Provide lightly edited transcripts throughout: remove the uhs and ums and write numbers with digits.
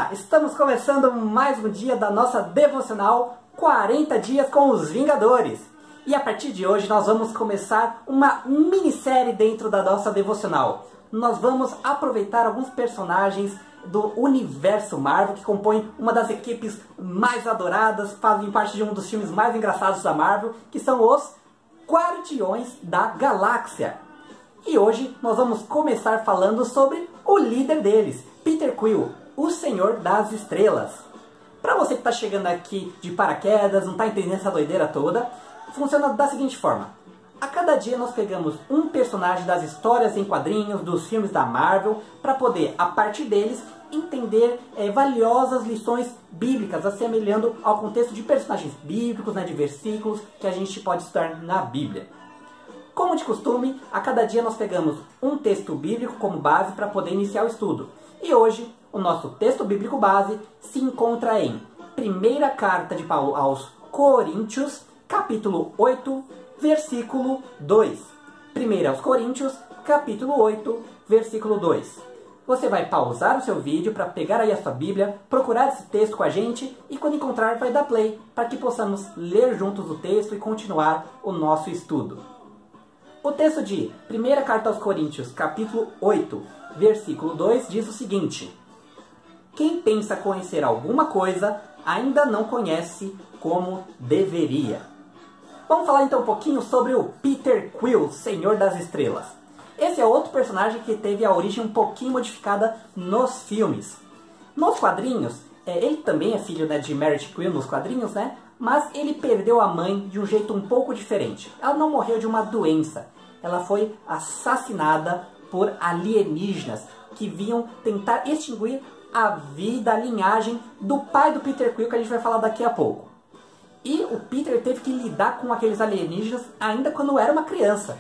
Olá, estamos começando mais um dia da nossa devocional 40 dias com os Vingadores. E a partir de hoje nós vamos começar uma minissérie dentro da nossa devocional. Nós vamos aproveitar alguns personagens do universo Marvel, que compõem uma das equipes mais adoradas, fazem parte de um dos filmes mais engraçados da Marvel, que são os Guardiões da Galáxia. E hoje nós vamos começar falando sobre o líder deles, Peter Quill, o Senhor das Estrelas. Para você que está chegando aqui de paraquedas, não está entendendo essa doideira toda, funciona da seguinte forma. A cada dia nós pegamos um personagem das histórias em quadrinhos, dos filmes da Marvel, para poder, a partir deles, entender valiosas lições bíblicas, assemelhando ao contexto de personagens bíblicos, de versículos que a gente pode estudar na Bíblia. Como de costume, a cada dia nós pegamos um texto bíblico como base para poder iniciar o estudo. E hoje, o nosso texto bíblico base se encontra em 1ª Carta de Paulo aos Coríntios, capítulo 8, versículo 2. 1 aos Coríntios, capítulo 8, versículo 2. Você vai pausar o seu vídeo para pegar aí a sua Bíblia, procurar esse texto com a gente e quando encontrar vai dar play para que possamos ler juntos o texto e continuar o nosso estudo. O texto de 1ª Carta aos Coríntios, capítulo 8, versículo 2 diz o seguinte: quem pensa conhecer alguma coisa ainda não conhece como deveria. Vamos falar então um pouquinho sobre o Peter Quill, Senhor das Estrelas. Esse é outro personagem que teve a origem um pouquinho modificada nos filmes. Nos quadrinhos, ele também é filho de Meredith Quill nos quadrinhos, mas ele perdeu a mãe de um jeito um pouco diferente. Ela não morreu de uma doença. Ela foi assassinada por alienígenas que vinham tentar extinguir a vida, a linhagem do pai do Peter Quill, que a gente vai falar daqui a pouco. E o Peter teve que lidar com aqueles alienígenas ainda quando era uma criança.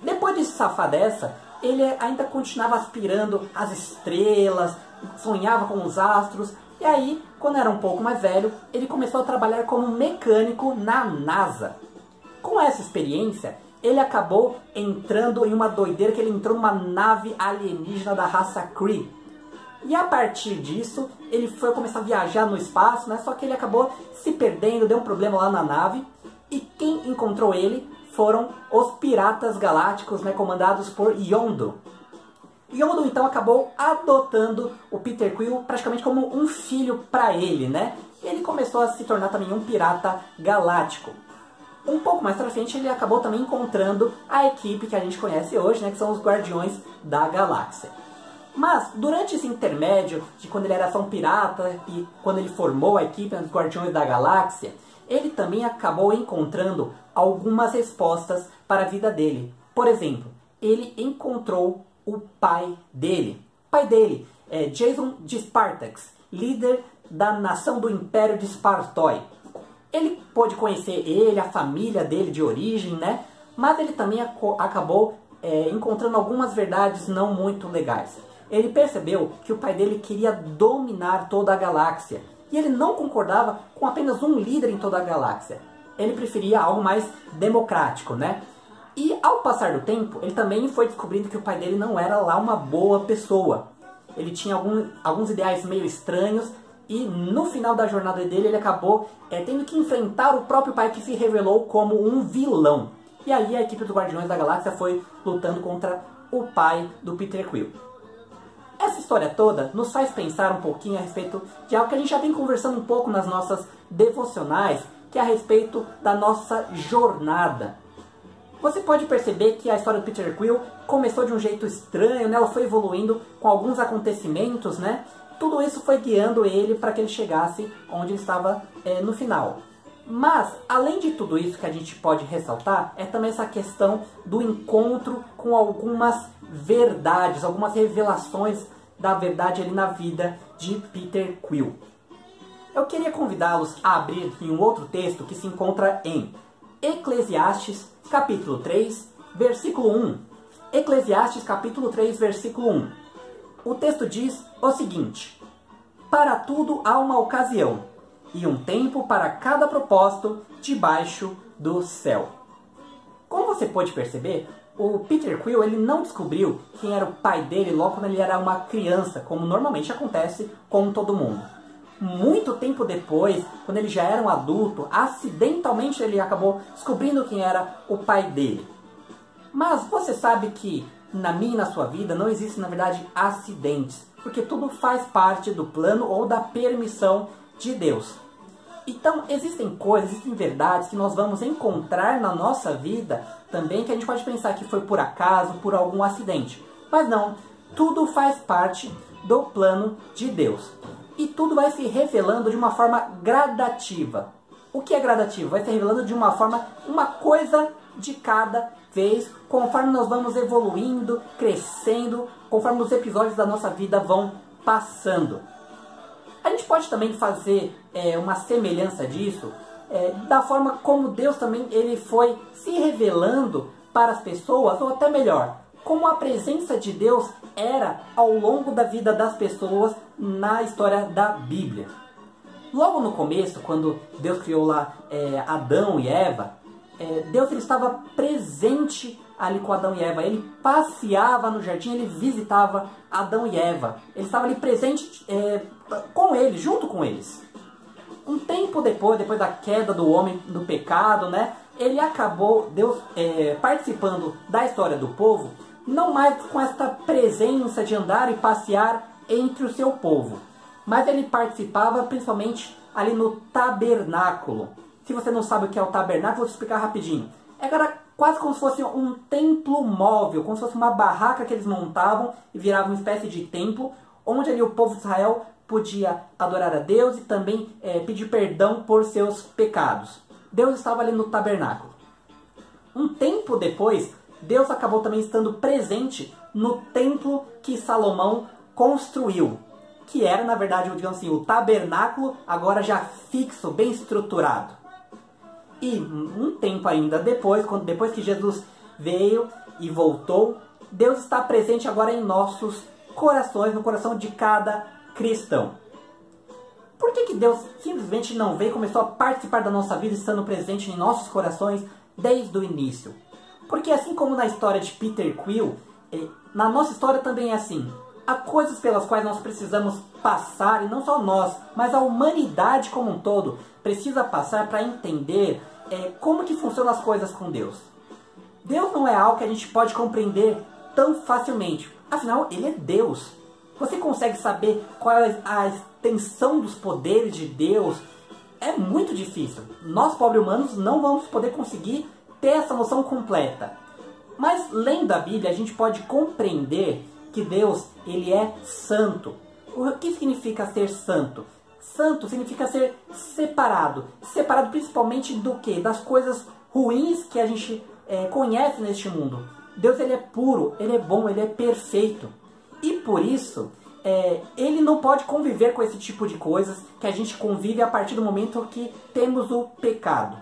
Depois de se safar dessa, ele ainda continuava aspirando as estrelas, sonhava com os astros. E aí, quando era um pouco mais velho, ele começou a trabalhar como mecânico na NASA. Com essa experiência, ele acabou entrando em uma doideira, que ele entrou numa nave alienígena da raça Kree. E a partir disso, ele foi começar a viajar no espaço, só que ele acabou se perdendo, deu um problema lá na nave. E quem encontrou ele foram os Piratas Galácticos, comandados por Yondu. Yondu então acabou adotando o Peter Quill praticamente como um filho para ele, E ele começou a se tornar também um pirata galáctico. Um pouco mais pra frente ele acabou também encontrando a equipe que a gente conhece hoje, que são os Guardiões da Galáxia. Mas durante esse intermédio de quando ele era só um pirata e quando ele formou a equipe dos Guardiões da Galáxia, ele também acabou encontrando algumas respostas para a vida dele. Por exemplo, ele encontrou o pai dele. O pai dele é Jason de Spartax, líder da nação do Império de Spartoi. Ele pôde conhecer ele, a família dele de origem, mas ele também acabou encontrando algumas verdades não muito legais. Ele percebeu que o pai dele queria dominar toda a galáxia. E ele não concordava com apenas um líder em toda a galáxia. Ele preferia algo mais democrático, E ao passar do tempo, ele também foi descobrindo que o pai dele não era lá uma boa pessoa. Ele tinha alguns ideais meio estranhos. E no final da jornada dele, ele acabou tendo que enfrentar o próprio pai, que se revelou como um vilão. E aí a equipe dos Guardiões da Galáxia foi lutando contra o pai do Peter Quill. Essa história toda nos faz pensar um pouquinho a respeito de algo que a gente já vem conversando um pouco nas nossas devocionais, que é a respeito da nossa jornada. Você pode perceber que a história do Peter Quill começou de um jeito estranho, ela foi evoluindo com alguns acontecimentos, Tudo isso foi guiando ele para que ele chegasse onde ele estava no final. Mas, além de tudo isso que a gente pode ressaltar, é também essa questão do encontro com algumas verdades, algumas revelações da verdade ali na vida de Peter Quill. Eu queria convidá-los a abrir em um outro texto que se encontra em Eclesiastes, capítulo 3, versículo 1. Eclesiastes, capítulo 3, versículo 1. O texto diz o seguinte: para tudo há uma ocasião, e um tempo para cada propósito debaixo do céu. Como você pode perceber, O Peter Quill, ele não descobriu quem era o pai dele logo quando ele era uma criança, como normalmente acontece com todo mundo. Muito tempo depois, quando ele já era um adulto, acidentalmente ele acabou descobrindo quem era o pai dele. Mas você sabe que na minha e na sua vida não existem, na verdade, acidentes, porque tudo faz parte do plano ou da permissão de Deus. Então, existem coisas, existem verdades que nós vamos encontrar na nossa vida também que a gente pode pensar que foi por acaso, por algum acidente. Mas não, tudo faz parte do plano de Deus. E tudo vai se revelando de uma forma gradativa. O que é gradativo? Vai se revelando de uma forma, uma coisa de cada vez, conforme nós vamos evoluindo, crescendo, conforme os episódios da nossa vida vão passando. A gente pode também fazer uma semelhança disso, da forma como Deus também ele foi se revelando para as pessoas, ou até melhor, como a presença de Deus era ao longo da vida das pessoas na história da Bíblia. Logo no começo, quando Deus criou lá Adão e Eva, Deus ele estava presente ali com Adão e Eva. Ele passeava no jardim, ele visitava Adão e Eva. Ele estava ali presente com eles, junto com eles. Um tempo depois da queda do homem, do pecado, né, ele acabou, Deus participando da história do povo, não mais com esta presença de andar e passear entre o seu povo, mas ele participava principalmente ali no tabernáculo. Se você não sabe o que é o tabernáculo, vou te explicar rapidinho. Era quase como se fosse um templo móvel, como se fosse uma barraca que eles montavam e virava uma espécie de templo, onde ali o povo de Israel podia adorar a Deus e também pedir perdão por seus pecados. Deus estava ali no tabernáculo. Um tempo depois, Deus acabou também estando presente no templo que Salomão construiu, que era, na verdade, digamos assim, o tabernáculo agora já fixo, bem estruturado. E um tempo ainda depois, depois que Jesus veio e voltou, Deus está presente agora em nossos corações, no coração de cada cristão. Por que Deus simplesmente não veio e começou a participar da nossa vida, estando presente em nossos corações desde o início? Porque assim como na história de Peter Quill, na nossa história também é assim. Há coisas pelas quais nós precisamos passar, e não só nós, mas a humanidade como um todo precisa passar para entender como que funcionam as coisas com Deus. Deus não é algo que a gente pode compreender tão facilmente. Afinal, Ele é Deus. Você consegue saber qual é a extensão dos poderes de Deus? É muito difícil. Nós, pobres humanos, não vamos poder conseguir ter essa noção completa. Mas, lendo a Bíblia, a gente pode compreender que Deus, Ele é santo. O que significa ser santo? Santo significa ser separado. Separado principalmente do quê? Das coisas ruins que a gente conhece neste mundo. Deus, Ele é puro, Ele é bom, Ele é perfeito. E por isso, Ele não pode conviver com esse tipo de coisas que a gente convive a partir do momento que temos o pecado.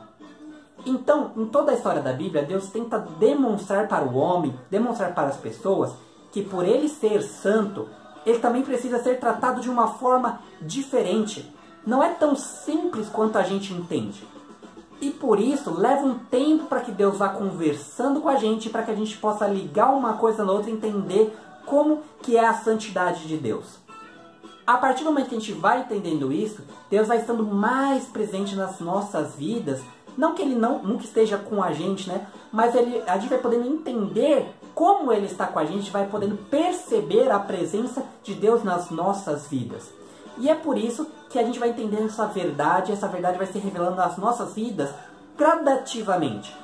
Então, em toda a história da Bíblia, Deus tenta demonstrar para o homem, demonstrar para as pessoas, que por Ele ser santo, Ele também precisa ser tratado de uma forma diferente. Não é tão simples quanto a gente entende. E por isso, leva um tempo para que Deus vá conversando com a gente, para que a gente possa ligar uma coisa na outra e entender como que é a santidade de Deus. A partir do momento que a gente vai entendendo isso, Deus vai estando mais presente nas nossas vidas. Não que Ele nunca esteja com a gente, né? Mas a gente vai podendo entender como Ele está com a gente, vai podendo perceber a presença de Deus nas nossas vidas. E é por isso que a gente vai entendendo essa verdade vai se revelando nas nossas vidas gradativamente.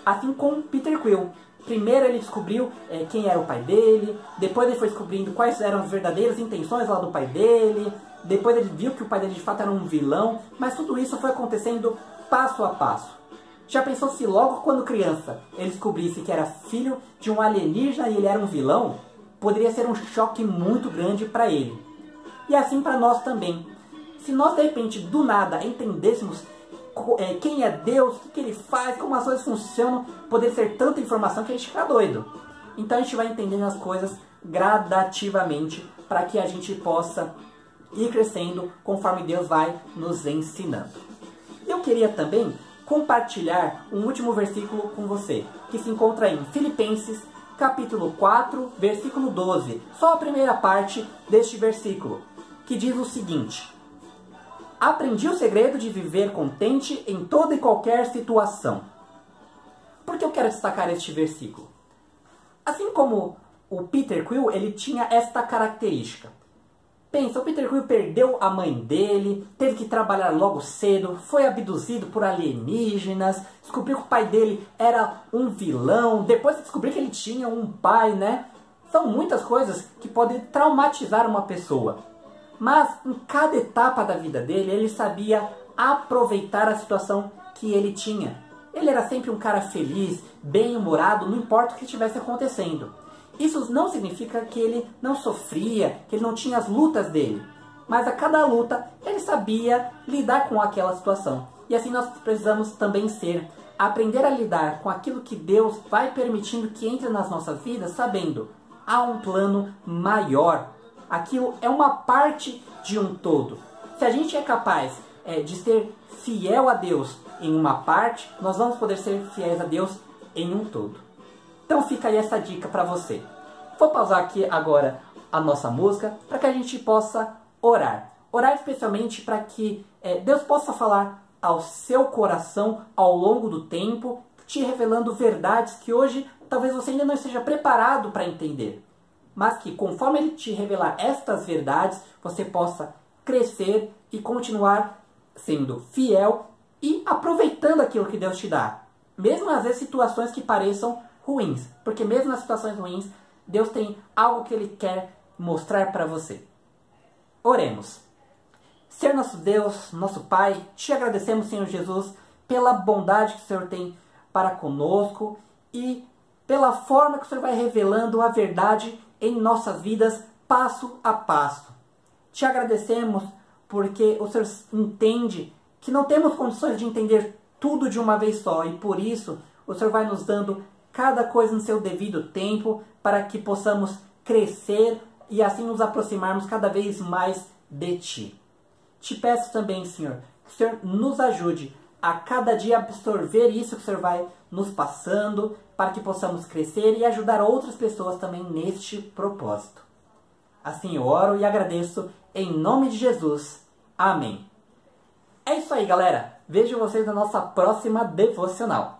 Assim como Peter Quill. Primeiro ele descobriu quem era o pai dele, depois ele foi descobrindo quais eram as verdadeiras intenções lá do pai dele, depois ele viu que o pai dele de fato era um vilão, mas tudo isso foi acontecendo passo a passo. Já pensou se logo quando criança ele descobrisse que era filho de um alienígena e ele era um vilão? Poderia ser um choque muito grande para ele. E assim para nós também. Se nós de repente do nada entendêssemos quem é Deus, o que Ele faz, como as coisas funcionam, poderia ser tanta informação que a gente fica doido. Então a gente vai entendendo as coisas gradativamente para que a gente possa ir crescendo conforme Deus vai nos ensinando. Eu queria também compartilhar um último versículo com você, que se encontra em Filipenses, capítulo 4, versículo 12. Só a primeira parte deste versículo, que diz o seguinte: aprendi o segredo de viver contente em toda e qualquer situação. Por que eu quero destacar este versículo? Assim como o Peter Quill, ele tinha esta característica. Pensa, o Peter Quill perdeu a mãe dele, teve que trabalhar logo cedo, foi abduzido por alienígenas, descobriu que o pai dele era um vilão, depois descobriu que ele tinha um pai, né? São muitas coisas que podem traumatizar uma pessoa. Mas em cada etapa da vida dele, ele sabia aproveitar a situação que ele tinha. Ele era sempre um cara feliz, bem-humorado, não importa o que estivesse acontecendo. Isso não significa que ele não sofria, que ele não tinha as lutas dele. Mas a cada luta, ele sabia lidar com aquela situação. E assim nós precisamos também ser. Aprender a lidar com aquilo que Deus vai permitindo que entre nas nossas vidas, sabendo, há um plano maior. Aquilo é uma parte de um todo. Se a gente é capaz de ser fiel a Deus em uma parte, nós vamos poder ser fiéis a Deus em um todo. Então fica aí essa dica para você. Vou pausar aqui agora a nossa música para que a gente possa orar. Orar especialmente para que Deus possa falar ao seu coração ao longo do tempo, te revelando verdades que hoje talvez você ainda não esteja preparado para entender. Mas que conforme Ele te revelar estas verdades, você possa crescer e continuar sendo fiel e aproveitando aquilo que Deus te dá. Mesmo às vezes situações que pareçam ruins. Porque mesmo nas situações ruins, Deus tem algo que Ele quer mostrar para você. Oremos. Senhor nosso Deus, nosso Pai, te agradecemos, Senhor Jesus, pela bondade que o Senhor tem para conosco e pela forma que o Senhor vai revelando a verdade em nossas vidas, passo a passo. Te agradecemos porque o Senhor entende que não temos condições de entender tudo de uma vez só e por isso o Senhor vai nos dando cada coisa no seu devido tempo para que possamos crescer e assim nos aproximarmos cada vez mais de Ti. Te peço também, Senhor, que o Senhor nos ajude a cada dia absorver isso que o Senhor vai nos passando para que possamos crescer e ajudar outras pessoas também neste propósito. Assim eu oro e agradeço em nome de Jesus. Amém. É isso aí, galera. Vejo vocês na nossa próxima devocional.